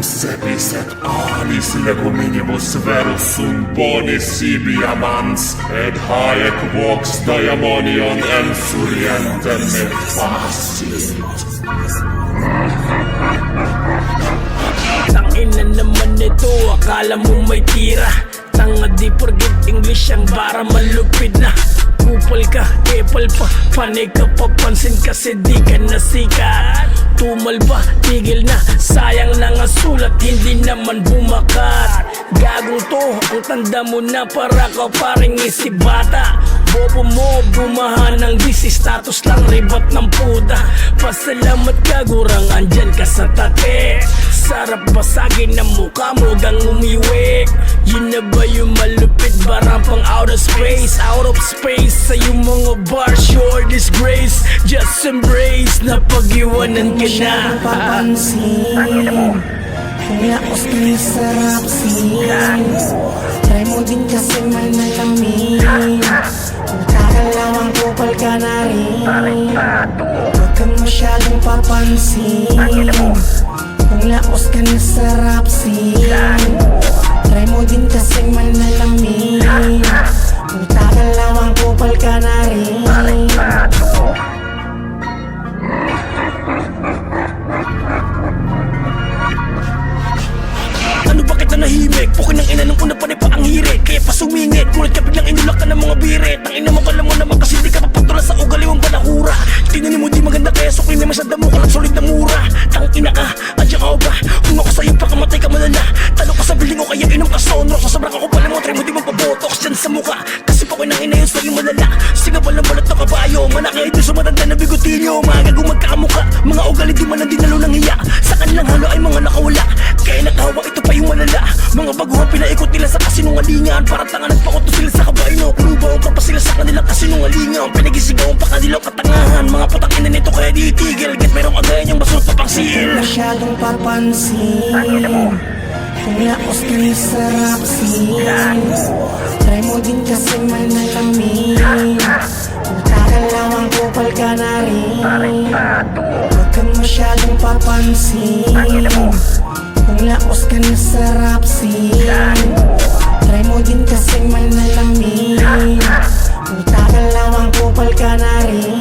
sepiset anis legominimus verus un bonis sibiamans, et haec vox daemonion ensurientem me facit. Tangina naman ito, akala mo may tira. Tanga di forget English ang bara malupit na. Kupal ka, epal pa, panay ka papansin kasi di ka nasikat. Tumal ba, tigil na, sayang lang ang sulat, hindi naman bumakat. Gagong to, ang tanda mo na para ka paring isip bata. Bobo mo, bumahan ng DC, status lang, ribat ng puta. Pasalamat ka, gurang andyan ka sa tate. Sarap basagin ng mukha mo, gang umiwik. Yun na ba yung malupit, barang pang out of space. Out of space, sa yung mga bars, your disgrace. Just embrace, na pag-iwanan ka na. Papansin, kaya oscri sarap sin. Try mo din kasi manalamin. Kung kakalawang kupal ka na rin, huwag kang masyadong papansin. Kung laos ka na sarap sin. Try mo din kasi manalamin. Kung kakalawang kupal ka na rin. Ano bakit na nahimik? Pukin ng ina nung una pa pa ang hirit. Kaya pa sumingit, kulit ka biglang inulak ka ng mga birit. Ang ina mo kala mo naman kasi di ka papatula sa ugaliwang balahura. Tingnan mo di maganda kaya sukli naman sa damo ka lang sulit na mura. Tang ina ka, adya ka ba? Kung ako sa'yo pa kamatay ka malala. Talo ka sa biling o kaya inom ka sonro. Sa sobrang ako pala mo, try mo di magpabotox dyan sa muka. Kasi pa ko ng ina yun sa'yo malala. Sige pala balat na kabayo, manakay ito sa matanda na bigotilyo. Mga gagong magkakamuka, mga ugali di man ang dinalo ng hiya. Sa kanilang halo ay mga nakawala. Kaya nakahawa ito pa yung malala. Mga baguhan pinaikot nila sa kasinungalingan. Para tanga nagpakoto sila sa kabaino. Pulubaw pa sila sa kanilang kasinungalingan. Pinagisigawan pa kanilang katangahan. Mga putang ina nito kaya di itigil. Get merong agayan yung basurot pa pang seal. Masyadong papansin, kung laos ka ni sarap sin. Try mo din kasi manalamin. Kung kakalawang kupal ka na rin, huwag kang masyadong papansin. Kung laos ka na sarap sin. Try mo din kasi manalamin. Kung kakalawang kupal ka na rin.